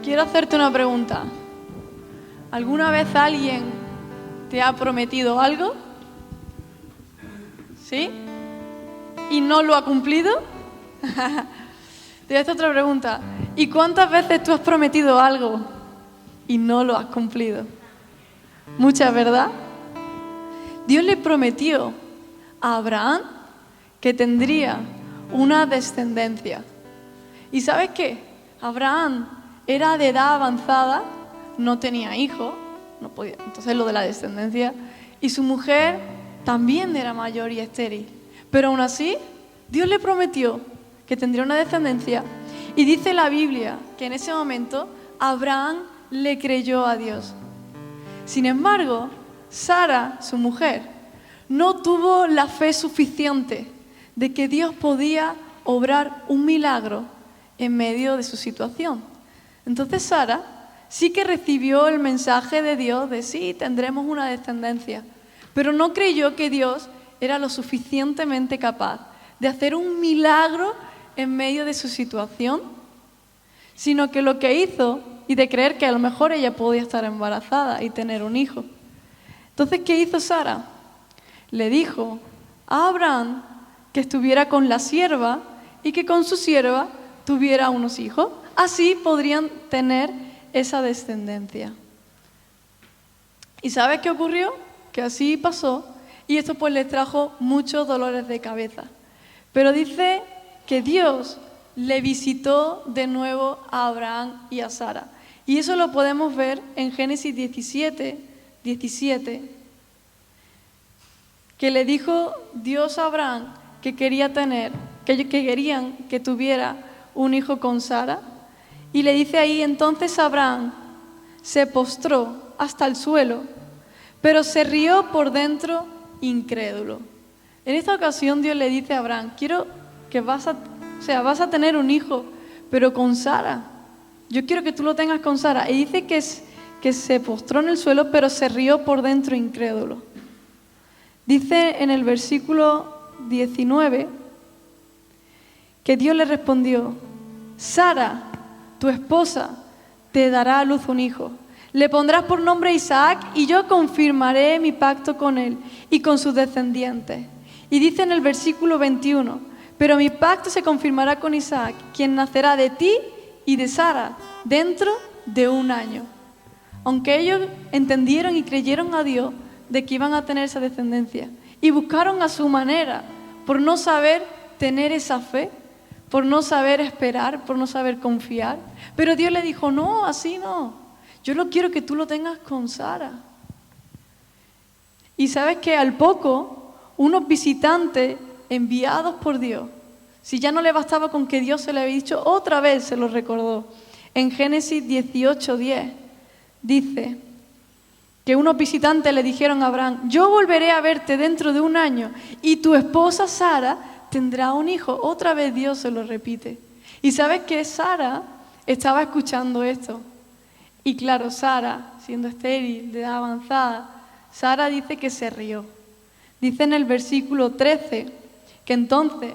quiero hacerte una pregunta. ¿Alguna vez alguien te ha prometido algo? ¿Sí? ¿Y no lo ha cumplido? Te voy a hacer otra pregunta. ¿Y cuántas veces tú has prometido algo y no lo has cumplido? Muchas, ¿verdad? Dios le prometió a Abraham que tendría una descendencia. ¿Y sabes qué? Abraham era de edad avanzada, no tenía hijos, no podía, entonces lo de la descendencia, y su mujer también era mayor y estéril. Pero aún así, Dios le prometió que tendría una descendencia, y dice la Biblia que en ese momento Abraham le creyó a Dios. Sin embargo, Sara, su mujer, no tuvo la fe suficiente de que Dios podía obrar un milagro en medio de su situación. Entonces Sara sí que recibió el mensaje de Dios de sí, tendremos una descendencia, pero no creyó que Dios era lo suficientemente capaz de hacer un milagro en medio de su situación, sino que lo que hizo, y de creer que a lo mejor ella podía estar embarazada y tener un hijo. Entonces, ¿qué hizo Sara? Le dijo a Abraham que estuviera con la sierva y que con su sierva tuviera unos hijos. Así podrían tener esa descendencia. ¿Y sabes qué ocurrió? Que así pasó, y esto pues les trajo muchos dolores de cabeza. Pero dice que Dios le visitó de nuevo a Abraham y a Sara. Y eso lo podemos ver en Génesis 17, que le dijo Dios a Abraham que querían que tuviera un hijo con Sara. Y le dice ahí, entonces Abraham se postró hasta el suelo, pero se rió por dentro incrédulo. En esta ocasión Dios le dice a Abraham, quiero que vas a tener un hijo, pero con Sara. Yo quiero que tú lo tengas con Sara. Y dice que se postró en el suelo, pero se rió por dentro incrédulo. Dice en el versículo 19 que Dios le respondió, Sara, tu esposa, te dará a luz un hijo. Le pondrás por nombre Isaac y yo confirmaré mi pacto con él y con sus descendientes. Y dice en el versículo 21, pero mi pacto se confirmará con Isaac, quien nacerá de ti y de Sara dentro de 1 año. Aunque ellos entendieron y creyeron a Dios de que iban a tener esa descendencia y buscaron a su manera por no saber tener esa fe, por no saber esperar, por no saber confiar. Pero Dios le dijo, no, así no. Yo no quiero que tú lo tengas con Sara. Y sabes que al poco, unos visitantes enviados por Dios, si ya no le bastaba con que Dios se le había dicho, otra vez se lo recordó. En Génesis 18:10 dice que unos visitantes le dijeron a Abraham, yo volveré a verte dentro de 1 año y tu esposa Sara tendrá un hijo. Otra vez Dios se lo repite. Y sabes que Sara estaba escuchando esto. Y claro, Sara, siendo estéril, de edad avanzada, Sara dice que se rió. Dice en el versículo 13 que entonces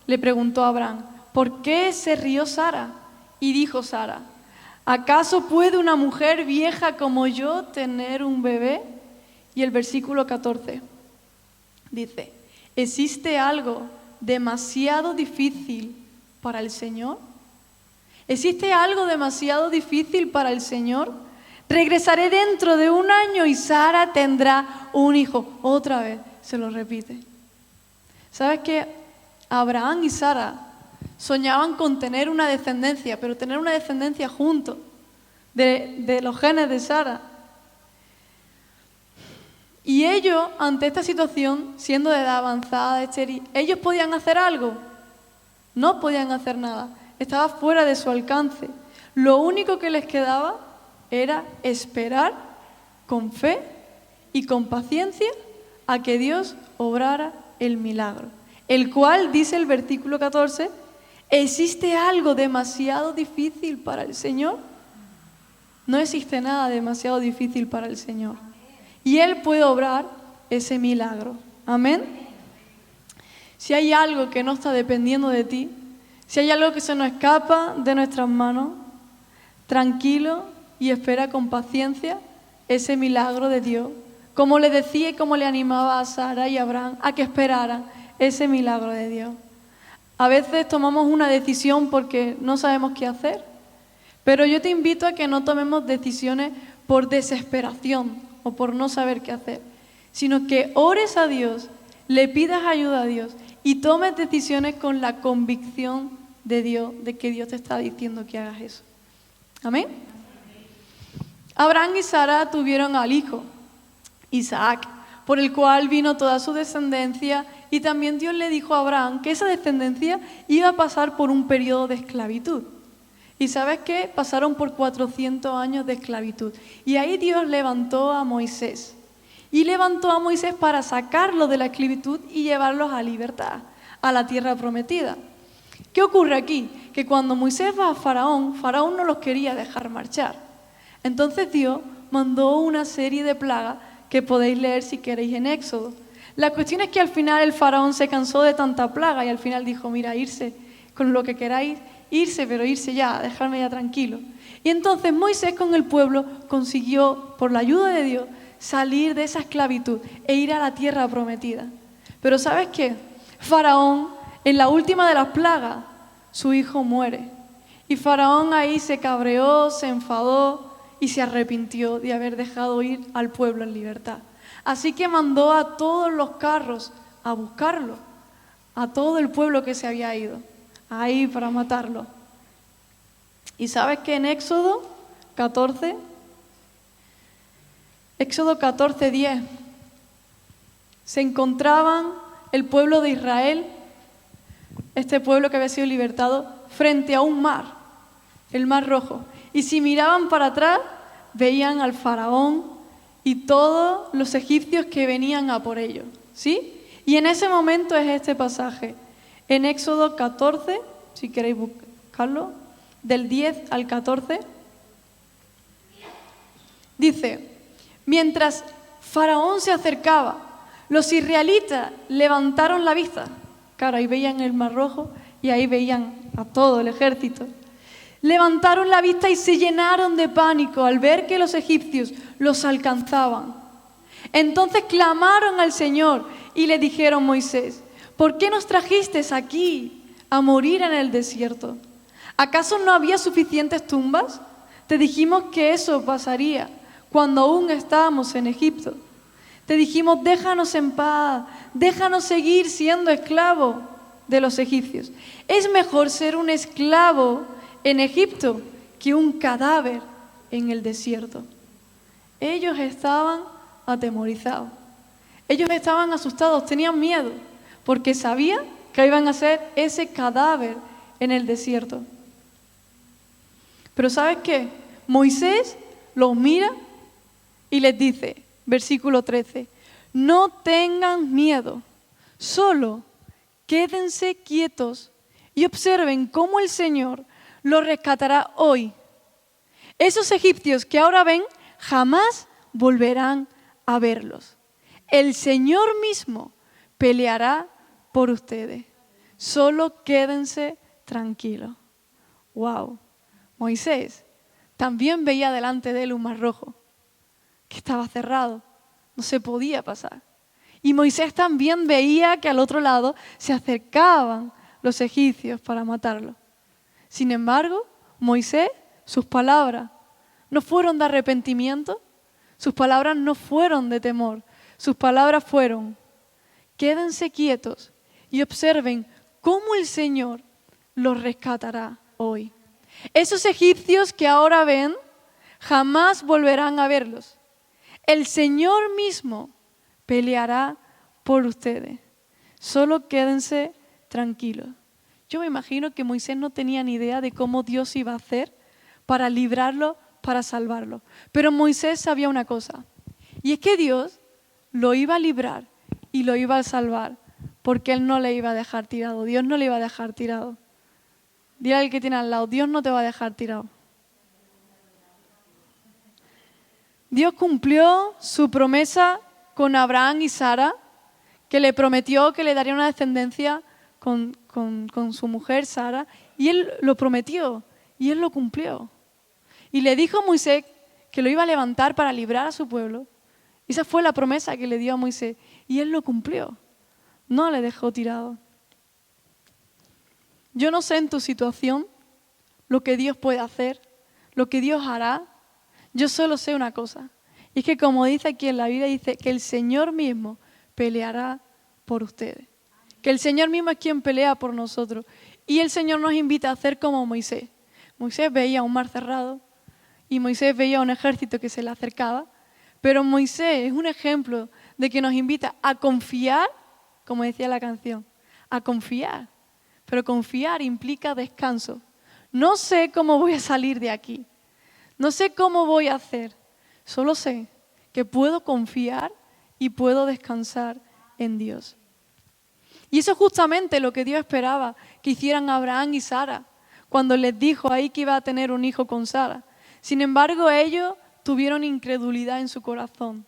le preguntó a Abraham, ¿por qué se rió Sara? Y dijo Sara, ¿acaso puede una mujer vieja como yo tener un bebé? Y el versículo 14 dice, ¿existe algo demasiado difícil para el Señor? ¿Existe algo demasiado difícil para el Señor? Regresaré dentro de 1 año y Sara tendrá un hijo. Otra vez se lo repite. ¿Sabes qué? Abraham y Sara soñaban con tener una descendencia, pero tener una descendencia juntos, de los genes de Sara. Y ellos, ante esta situación, siendo de edad avanzada, estéril, ¿ellos podían hacer algo? No podían hacer nada. Estaba fuera de su alcance. Lo único que les quedaba era esperar con fe y con paciencia a que Dios obrara el milagro. El cual, dice el versículo 14, ¿existe algo demasiado difícil para el Señor? No existe nada demasiado difícil para el Señor. Y Él puede obrar ese milagro. Amén. Si hay algo que no está dependiendo de ti, si hay algo que se nos escapa de nuestras manos, tranquilo y espera con paciencia ese milagro de Dios. Como le decía y como le animaba a Sara y a Abraham a que esperaran ese milagro de Dios. A veces tomamos una decisión porque no sabemos qué hacer, pero yo te invito a que no tomemos decisiones por desesperación o por no saber qué hacer, sino que ores a Dios, le pidas ayuda a Dios y tomes decisiones con la convicción de Dios, de que Dios te está diciendo que hagas eso. ¿Amén? Abraham y Sara tuvieron al hijo, Isaac, por el cual vino toda su descendencia, y también Dios le dijo a Abraham que esa descendencia iba a pasar por un periodo de esclavitud. ¿Y sabes qué? Pasaron por 400 años de esclavitud. Y ahí Dios levantó a Moisés. Y levantó a Moisés para sacarlos de la esclavitud y llevarlos a libertad, a la tierra prometida. ¿Qué ocurre aquí? Que cuando Moisés va a Faraón, Faraón no los quería dejar marchar. Entonces Dios mandó una serie de plagas que podéis leer si queréis en Éxodo. La cuestión es que al final el Faraón se cansó de tanta plaga y al final dijo, mira, irse con lo que queráis, irse, pero irse ya, dejarme ya tranquilo. Y entonces Moisés con el pueblo consiguió, por la ayuda de Dios, salir de esa esclavitud e ir a la tierra prometida. Pero ¿sabes qué? Faraón, en la última de las plagas, su hijo muere. Y Faraón ahí se cabreó, se enfadó y se arrepintió de haber dejado ir al pueblo en libertad. Así que mandó a todos los carros a buscarlo, a todo el pueblo que se había ido, ahí para matarlo. Y sabes que en Éxodo 14:10, se encontraban el pueblo de Israel, este pueblo que había sido libertado, frente a un mar, el Mar Rojo. Y si miraban para atrás, veían al faraón y todos los egipcios que venían a por ellos, ¿sí? Y en ese momento es este pasaje, en Éxodo 14, si queréis buscarlo, del 10 al 14, dice, mientras Faraón se acercaba, los israelitas levantaron la vista, claro, ahí veían el Mar Rojo y ahí veían a todo el ejército. Levantaron la vista y se llenaron de pánico al ver que los egipcios los alcanzaban. Entonces clamaron al Señor y le dijeron, Moisés, ¿por qué nos trajiste aquí a morir en el desierto? ¿Acaso no había suficientes tumbas? Te dijimos que eso pasaría cuando aún estábamos en Egipto. Te dijimos, déjanos en paz, déjanos seguir siendo esclavos de los egipcios. Es mejor ser un esclavo en Egipto que un cadáver en el desierto. Ellos estaban atemorizados. Ellos estaban asustados, tenían miedo, porque sabían que iban a ser ese cadáver en el desierto. Pero ¿sabes qué? Moisés los mira y les dice, versículo 13, no tengan miedo, solo quédense quietos y observen cómo el Señor los rescatará hoy. Esos egipcios que ahora ven, jamás volverán a verlos. El Señor mismo peleará por ustedes. Solo quédense tranquilos. Wow. Moisés también veía delante de él un mar rojo, que estaba cerrado, no se podía pasar. Y Moisés también veía que al otro lado se acercaban los egipcios para matarlo. Sin embargo, Moisés, sus palabras no fueron de arrepentimiento, sus palabras no fueron de temor, sus palabras fueron, quédense quietos y observen cómo el Señor los rescatará hoy. Esos egipcios que ahora ven, jamás volverán a verlos. El Señor mismo peleará por ustedes. Solo quédense tranquilos. Yo me imagino que Moisés no tenía ni idea de cómo Dios iba a hacer para librarlo, para salvarlo. Pero Moisés sabía una cosa, y es que Dios lo iba a librar y lo iba a salvar, porque Él no le iba a dejar tirado. Dios no le iba a dejar tirado. Dile al que tiene al lado, Dios no te va a dejar tirado. Dios cumplió su promesa con Abraham y Sara, que le prometió que le daría una descendencia con su mujer Sara, y Él lo prometió y Él lo cumplió. Y le dijo a Moisés que lo iba a levantar para librar a su pueblo. Esa fue la promesa que le dio a Moisés. Y él lo cumplió. No le dejó tirado. Yo no sé en tu situación lo que Dios puede hacer, lo que Dios hará. Yo solo sé una cosa. Y es que como dice aquí en la Biblia, dice que el Señor mismo peleará por ustedes. Que el Señor mismo es quien pelea por nosotros. Y el Señor nos invita a hacer como Moisés. Moisés veía un mar cerrado y Moisés veía un ejército que se le acercaba. Pero Moisés es un ejemplo de que nos invita a confiar, como decía la canción, a confiar. Pero confiar implica descanso. No sé cómo voy a salir de aquí. No sé cómo voy a hacer. Solo sé que puedo confiar y puedo descansar en Dios. Y eso es justamente lo que Dios esperaba que hicieran Abraham y Sara cuando les dijo ahí que iba a tener un hijo con Sara. Sin embargo, ellos tuvieron incredulidad en su corazón.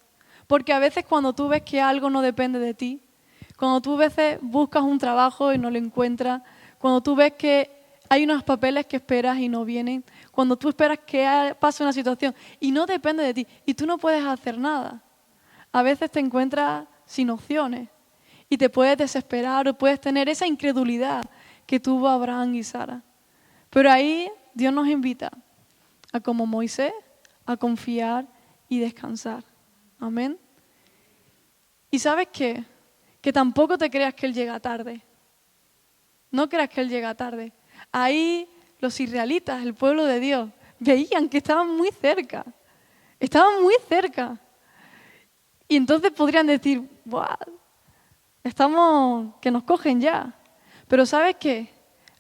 Porque a veces cuando tú ves que algo no depende de ti, cuando tú a veces buscas un trabajo y no lo encuentras, cuando tú ves que hay unos papeles que esperas y no vienen, cuando tú esperas que pase una situación y no depende de ti y tú no puedes hacer nada, a veces te encuentras sin opciones y te puedes desesperar o puedes tener esa incredulidad que tuvo Abraham y Sara. Pero ahí Dios nos invita a, como Moisés, a confiar y descansar. Amén. ¿Y sabes qué? Que tampoco te creas que Él llega tarde. No creas que Él llega tarde. Ahí los israelitas, el pueblo de Dios, veían que estaban muy cerca. Estaban muy cerca. Y entonces podrían decir, ¡buah! Estamos, que nos cogen ya. Pero ¿sabes qué?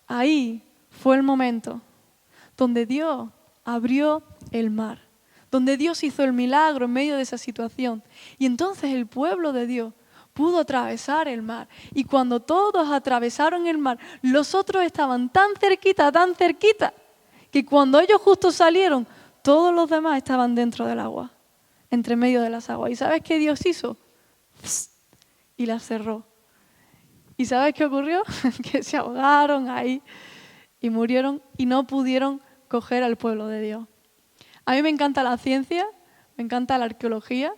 Ahí fue el momento donde Dios abrió el mar, donde Dios hizo el milagro en medio de esa situación. Y entonces el pueblo de Dios pudo atravesar el mar. Y cuando todos atravesaron el mar, los otros estaban tan cerquita, que cuando ellos justo salieron, todos los demás estaban dentro del agua, entre medio de las aguas. ¿Y sabes qué Dios hizo? Y las cerró. ¿Y sabes qué ocurrió? Que se ahogaron ahí y murieron y no pudieron coger al pueblo de Dios. A mí me encanta la ciencia, me encanta la arqueología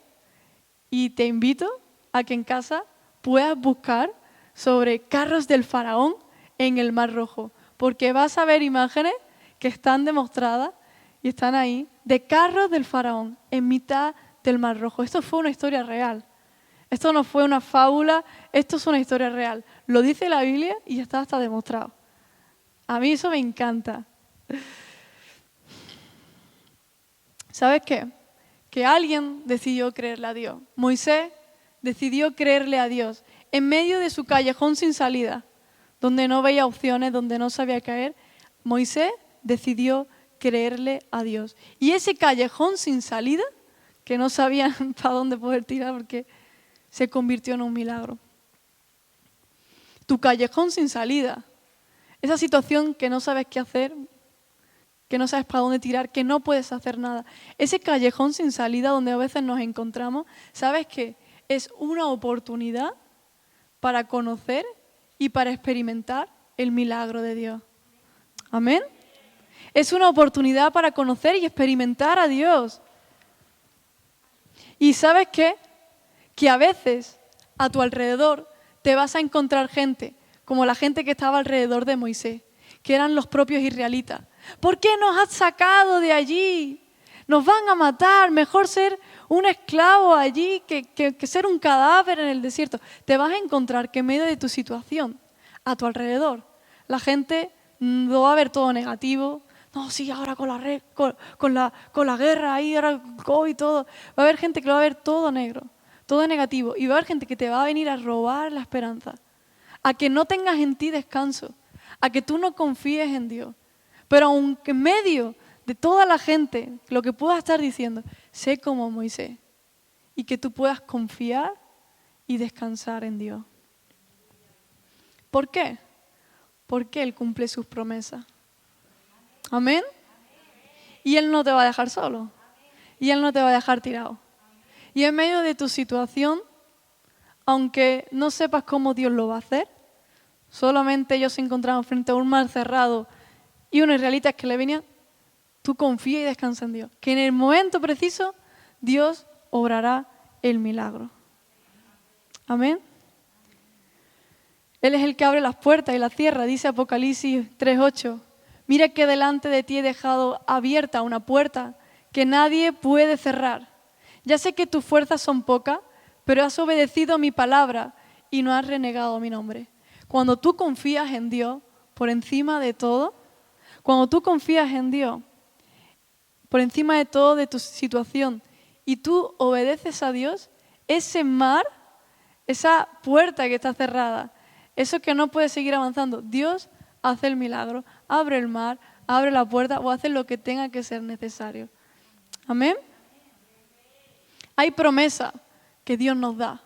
y te invito a que en casa puedas buscar sobre carros del faraón en el Mar Rojo, porque vas a ver imágenes que están demostradas y están ahí de carros del faraón en mitad del Mar Rojo. Esto fue una historia real. Esto no fue una fábula, esto es una historia real. Lo dice la Biblia y está hasta demostrado. A mí eso me encanta. ¿Sabes qué? Que alguien decidió creerle a Dios. Moisés decidió creerle a Dios en medio de su callejón sin salida, donde no veía opciones, donde no sabía caer. Moisés decidió creerle a Dios. Y ese callejón sin salida, que no sabían para dónde poder tirar porque se convirtió en un milagro. Tu callejón sin salida, esa situación que no sabes qué hacer, que no sabes para dónde tirar, que no puedes hacer nada. Ese callejón sin salida donde a veces nos encontramos, ¿sabes qué? Es una oportunidad para conocer y para experimentar el milagro de Dios. ¿Amén? Es una oportunidad para conocer y experimentar a Dios. ¿Y sabes qué? Que a veces a tu alrededor te vas a encontrar gente, como la gente que estaba alrededor de Moisés, que eran los propios israelitas. ¿Por qué nos has sacado de allí? Nos van a matar, mejor ser un esclavo allí que ser un cadáver en el desierto. Te vas a encontrar que en medio de tu situación, a tu alrededor, la gente lo va a ver todo negativo. No, sí, ahora con la guerra ahí, ahora COVID y todo. Va a haber gente que lo va a ver todo negro, todo negativo. Y va a haber gente que te va a venir a robar la esperanza, a que no tengas en ti descanso, a que tú no confíes en Dios. Pero aunque en medio de toda la gente, lo que puedas estar diciendo, sé como Moisés. Y que tú puedas confiar y descansar en Dios. ¿Por qué? Porque Él cumple sus promesas. Amén. Y Él no te va a dejar solo. Y Él no te va a dejar tirado. Y en medio de tu situación, aunque no sepas cómo Dios lo va a hacer, solamente ellos se encontraban frente a un mar cerrado y unos israelitas que le venían, tú confía y descansa en Dios. Que en el momento preciso Dios obrará el milagro. Amén. Él es el que abre las puertas y las cierra, dice Apocalipsis 3:8. Mira que delante de ti he dejado abierta una puerta que nadie puede cerrar. Ya sé que tus fuerzas son pocas, pero has obedecido mi palabra y no has renegado mi nombre. Cuando tú confías en Dios por encima de todo, cuando tú confías en Dios por encima de todo de tu situación y tú obedeces a Dios, ese mar, esa puerta que está cerrada, eso que no puede seguir avanzando, Dios hace el milagro, abre el mar, abre la puerta o hace lo que tenga que ser necesario. Amén. Hay promesa que Dios nos da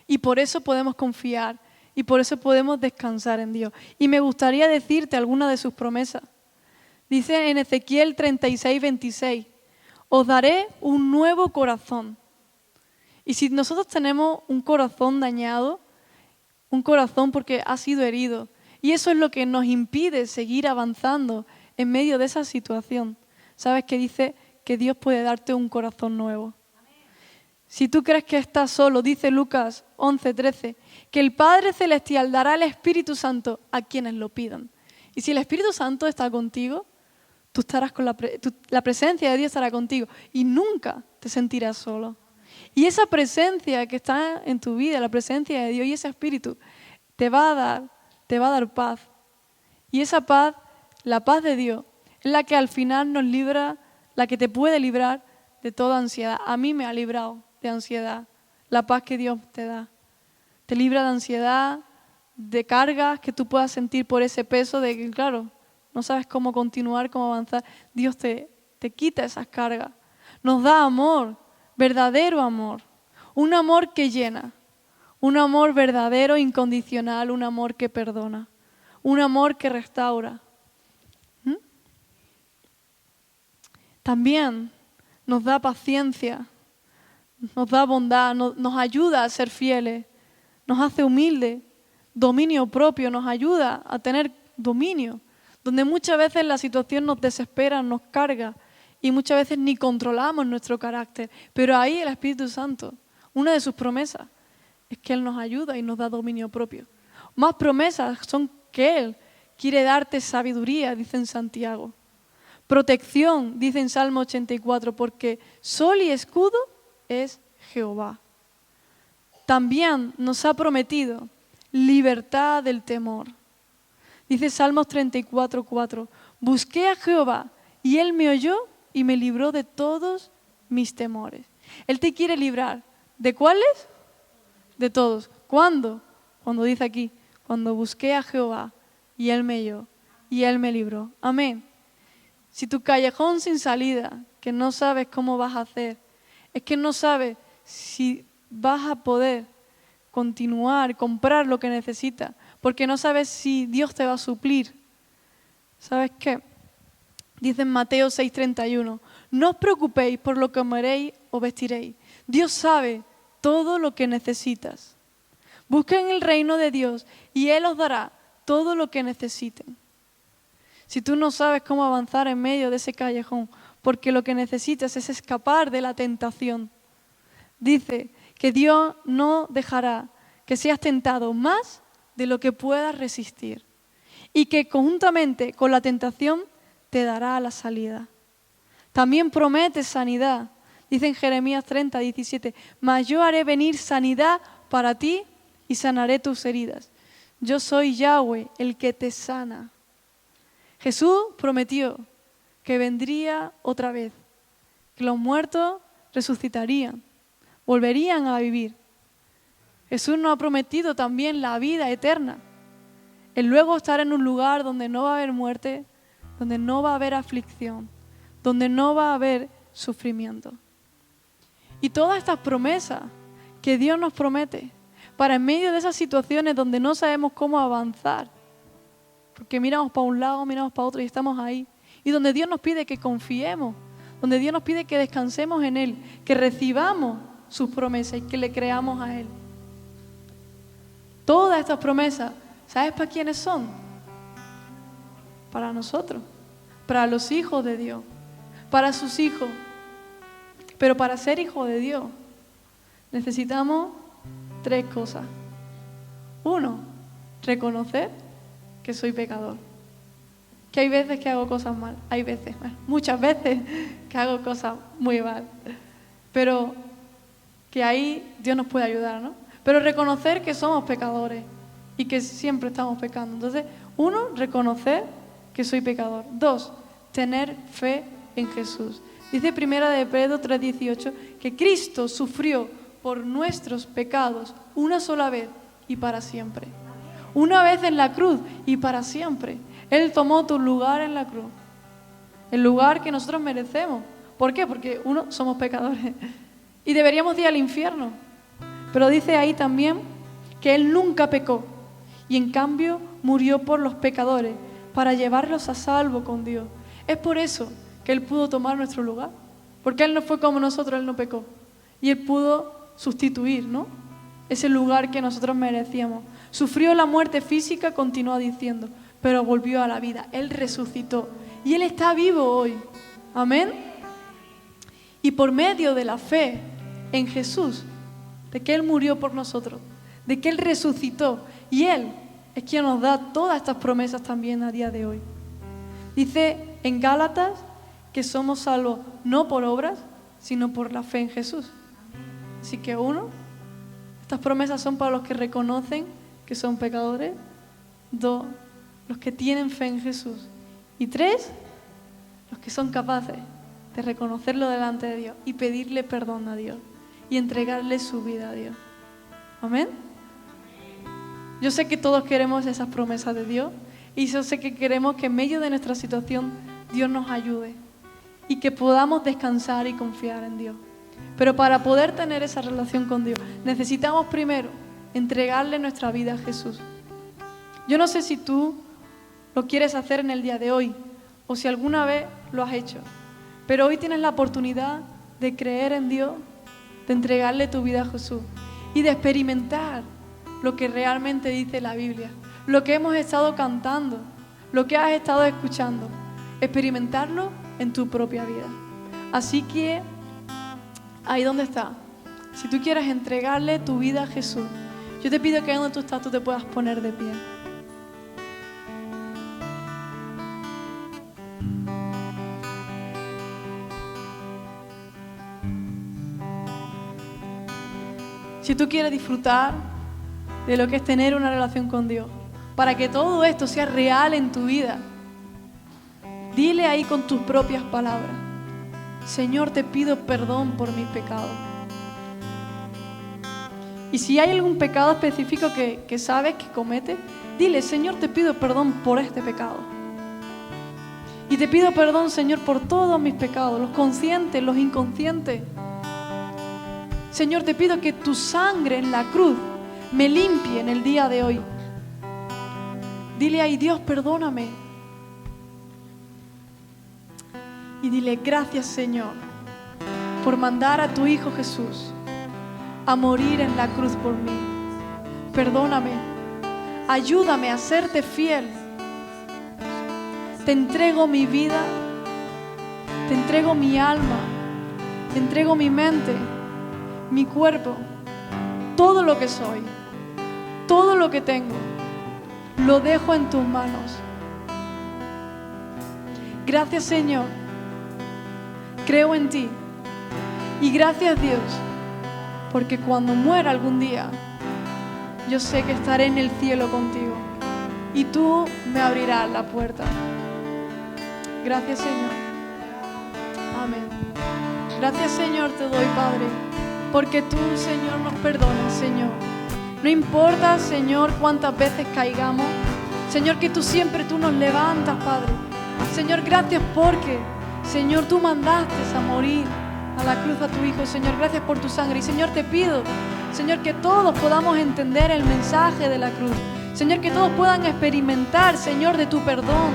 y por eso podemos confiar y por eso podemos descansar en Dios. Y me gustaría decirte alguna de sus promesas. Dice en Ezequiel 36:26, os daré un nuevo corazón. Y si nosotros tenemos un corazón dañado, un corazón porque ha sido herido, y eso es lo que nos impide seguir avanzando en medio de esa situación, ¿sabes qué dice? Que Dios puede darte un corazón nuevo. Si tú crees que estás solo, dice Lucas 11:13, que el Padre Celestial dará el Espíritu Santo a quienes lo pidan. Y si el Espíritu Santo está contigo, tú estarás con la presencia de Dios estará contigo y nunca te sentirás solo. Y esa presencia que está en tu vida, la presencia de Dios y ese Espíritu, te va a dar paz. Y esa paz, la paz de Dios, es la que al final nos libra, la que te puede librar de toda ansiedad. A mí me ha librado de ansiedad, la paz que Dios te da. Te libra de ansiedad, de cargas que tú puedas sentir por ese peso de que, claro, no sabes cómo continuar, cómo avanzar. Dios te quita esas cargas. Nos da amor, verdadero amor. Un amor que llena. Un amor verdadero, incondicional. Un amor que perdona. Un amor que restaura. También nos da paciencia. Nos da bondad. Nos ayuda a ser fieles. Nos hace humildes. Dominio propio. Nos ayuda a tener dominio. Donde muchas veces la situación nos desespera, nos carga y muchas veces ni controlamos nuestro carácter. Pero ahí el Espíritu Santo, una de sus promesas es que Él nos ayuda y nos da dominio propio. Más promesas son que Él quiere darte sabiduría, dice en Santiago. Protección, dice en Salmo 84, porque sol y escudo es Jehová. También nos ha prometido libertad del temor. Dice Salmos 34:4, busqué a Jehová y Él me oyó y me libró de todos mis temores. Él te quiere librar. ¿De cuáles? De todos. ¿Cuándo? Cuando dice aquí, cuando busqué a Jehová y Él me oyó y Él me libró. Amén. Si tu callejón sin salida, que no sabes cómo vas a hacer, es que no sabes si vas a poder continuar, comprar lo que necesitas, porque no sabes si Dios te va a suplir. ¿Sabes qué? Dice en Mateo 6:31, no os preocupéis por lo que comeréis o vestiréis. Dios sabe todo lo que necesitas. Busquen el reino de Dios y Él os dará todo lo que necesiten. Si tú no sabes cómo avanzar en medio de ese callejón, porque lo que necesitas es escapar de la tentación, dice que Dios no dejará que seas tentado más de lo que puedas resistir y que conjuntamente con la tentación te dará la salida. También promete sanidad. Dice en Jeremías 30:17, mas yo haré venir sanidad para ti y sanaré tus heridas. Yo soy Yahweh, el que te sana. Jesús prometió que vendría otra vez, que los muertos resucitarían, volverían a vivir. Jesús nos ha prometido también la vida eterna. El luego estar en un lugar donde no va a haber muerte, donde no va a haber aflicción, donde no va a haber sufrimiento. Y todas estas promesas que Dios nos promete para en medio de esas situaciones donde no sabemos cómo avanzar, porque miramos para un lado, miramos para otro y estamos ahí, y donde Dios nos pide que confiemos, donde Dios nos pide que descansemos en Él, que recibamos sus promesas y que le creamos a Él. Todas estas promesas, ¿sabes para quiénes son? Para nosotros, para los hijos de Dios, para sus hijos. Pero para ser hijo de Dios necesitamos 3 cosas. 1, reconocer que soy pecador. Que hay veces que hago cosas mal, hay veces, muchas veces que hago cosas muy mal. Pero que ahí Dios nos puede ayudar, ¿no? Pero reconocer que somos pecadores y que siempre estamos pecando. Entonces, 1, reconocer que soy pecador. 2, tener fe en Jesús. Dice 1 de Pedro 3:18 que Cristo sufrió por nuestros pecados una sola vez y para siempre. Una vez en la cruz y para siempre. Él tomó tu lugar en la cruz. El lugar que nosotros merecemos. ¿Por qué? Porque 1, somos pecadores y deberíamos ir al infierno. Pero dice ahí también que Él nunca pecó y en cambio murió por los pecadores para llevarlos a salvo con Dios. Es por eso que Él pudo tomar nuestro lugar. Porque Él no fue como nosotros, Él no pecó. Y Él pudo sustituir, ¿no?, ese lugar que nosotros merecíamos. Sufrió la muerte física, continúa diciendo, pero volvió a la vida. Él resucitó y Él está vivo hoy. Amén. Y por medio de la fe en Jesús, de que Él murió por nosotros, de que Él resucitó, y Él es quien nos da todas estas promesas también a día de hoy. Dice en Gálatas que somos salvos no por obras, sino por la fe en Jesús. Así que 1, estas promesas son para los que reconocen que son pecadores. 2, los que tienen fe en Jesús. Y 3, los que son capaces de reconocerlo delante de Dios y pedirle perdón a Dios y entregarle su vida a Dios. Amén. Yo sé que todos queremos esas promesas de Dios y yo sé que queremos que en medio de nuestra situación Dios nos ayude y que podamos descansar y confiar en Dios. Pero para poder tener esa relación con Dios necesitamos primero entregarle nuestra vida a Jesús. Yo no sé si tú lo quieres hacer en el día de hoy o si alguna vez lo has hecho, pero hoy tienes la oportunidad de creer en Dios, de entregarle tu vida a Jesús y de experimentar lo que realmente dice la Biblia, lo que hemos estado cantando, lo que has estado escuchando, experimentarlo en tu propia vida. Así que ahí donde está, si tú quieres entregarle tu vida a Jesús, yo te pido que ahí donde tú estás tú te puedas poner de pie. Si tú quieres disfrutar de lo que es tener una relación con Dios, para que todo esto sea real en tu vida, dile ahí con tus propias palabras: Señor, te pido perdón por mis pecados. Y si hay algún pecado específico que sabes que cometes, dile: Señor, te pido perdón por este pecado. Y te pido perdón, Señor, por todos mis pecados, los conscientes, los inconscientes. Señor, te pido que tu sangre en la cruz me limpie en el día de hoy. Dile ahí: Dios, perdóname. Y dile: gracias, Señor, por mandar a tu Hijo Jesús a morir en la cruz por mí. Perdóname, ayúdame a serte fiel. Te entrego mi vida, te entrego mi alma, te entrego mi mente, mi cuerpo, todo lo que soy, todo lo que tengo, lo dejo en tus manos. Gracias, Señor, creo en ti. Y gracias, Dios, porque cuando muera algún día, yo sé que estaré en el cielo contigo y tú me abrirás la puerta. Gracias, Señor. Amén. Gracias, Señor, te doy, Padre, porque tú, Señor, nos perdonas, Señor. No importa, Señor, cuántas veces caigamos, Señor, que tú siempre nos levantas, Padre. Señor, gracias porque, Señor, tú mandaste a morir a la cruz a tu Hijo, Señor. Gracias por tu sangre. Y, Señor, te pido, Señor, que todos podamos entender el mensaje de la cruz. Señor, que todos puedan experimentar, Señor, de tu perdón,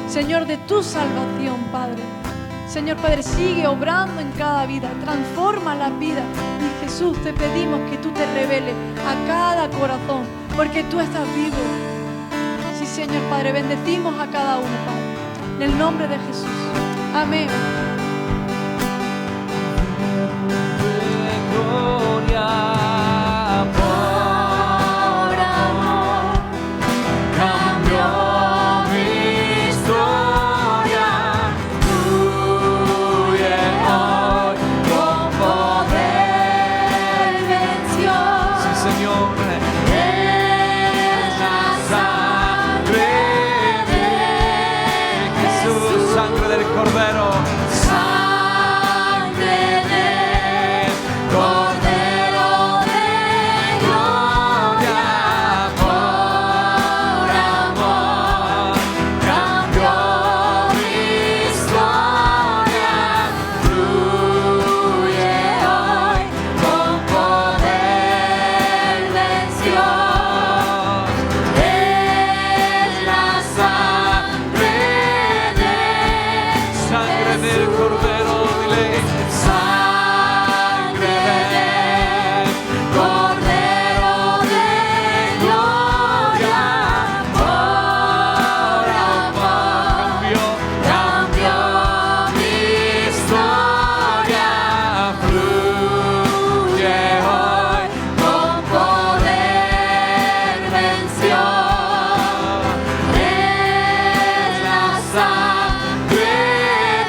Señor, de tu salvación, Padre. Señor, Padre, sigue obrando en cada vida, transforma la vida. Y Jesús, te pedimos que tú te reveles a cada corazón, porque tú estás vivo. Sí, Señor, Padre, bendecimos a cada uno, Padre, en el nombre de Jesús. Amén. Sangre del Cordero, dile. Sangre del Cordero de gloria, por amor, cambió mi historia, fluye hoy con poder, venció. Es la sangre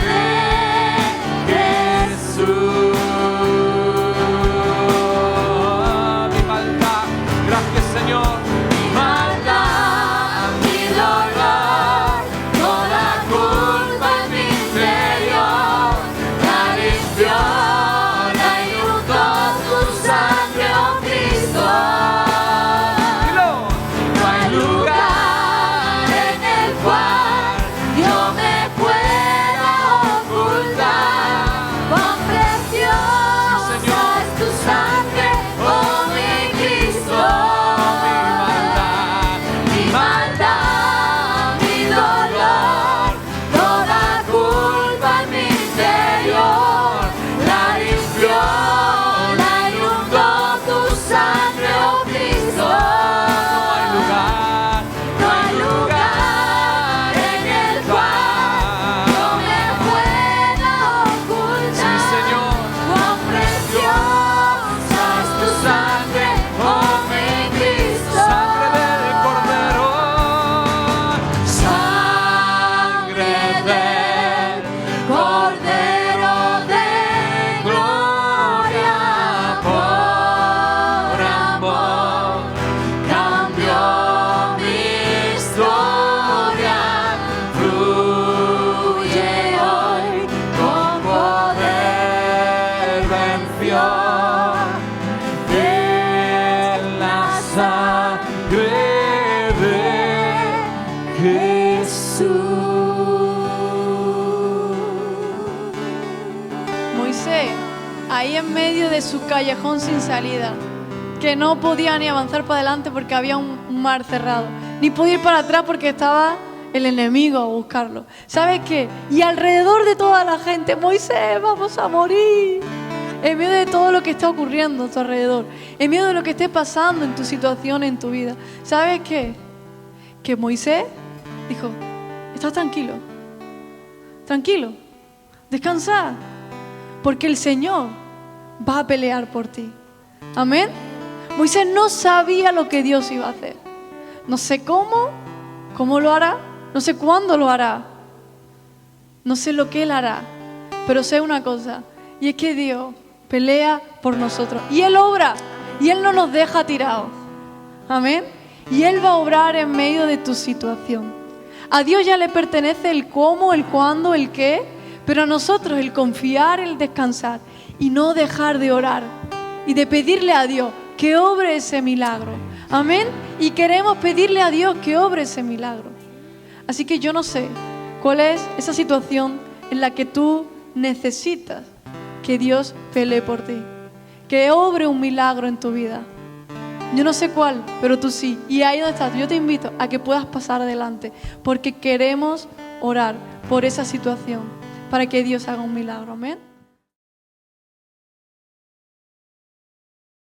de Jesús. Mi maldad, gracias Señor. Mi maldad, mi dolor, toda culpa en mi interior, la limpió, la inundó tu sangre, oh Cristo. No hay lugar en el cual yo me pueda ocultar. Cuán preciosa es tu sangre, oh mi Cristo. Mi maldad, mi dolor, toda culpa en mi interior, la limpió, la inundó tu sangre, oh Cristo. No hay lugar en el cual yo me pueda ocultar. Sí, Señor. Cuán preciosa es tu sangre, oh mi Cristo. Sangre del Cordero. Sangre del Cordero de gloria, por amor, cambió mi historia, fluye hoy con poder, venció. En la sangre de Jesús. Moisés, ahí en medio de su callejón sin salida, que no podía ni avanzar para adelante porque había un mar cerrado, ni podía ir para atrás porque estaba el enemigo a buscarlo. ¿Sabes qué? Y alrededor de toda la gente, Moisés, vamos a morir. En medio de todo lo que está ocurriendo a tu alrededor, en medio de lo que esté pasando en tu situación, en tu vida, ¿sabes qué? Que Moisés dijo, estás tranquilo, tranquilo, descansa, porque el Señor va a pelear por ti. Amén. Moisés no sabía lo que Dios iba a hacer. No sé cómo lo hará, no sé cuándo lo hará, no sé lo que Él hará, pero sé una cosa, y es que Dios pelea por nosotros. Y Él obra, y Él no nos deja tirados. Amén. Y Él va a obrar en medio de tu situación. A Dios ya le pertenece el cómo, el cuándo, el qué, pero a nosotros el confiar, el descansar y no dejar de orar y de pedirle a Dios que obre ese milagro. Amén. Y queremos pedirle a Dios que obre ese milagro. Así que yo no sé cuál es esa situación en la que tú necesitas que Dios pelee por ti, que obre un milagro en tu vida. Yo no sé cuál, pero tú sí. Y ahí donde estás, yo te invito a que puedas pasar adelante, porque queremos orar por esa situación, para que Dios haga un milagro. Amén.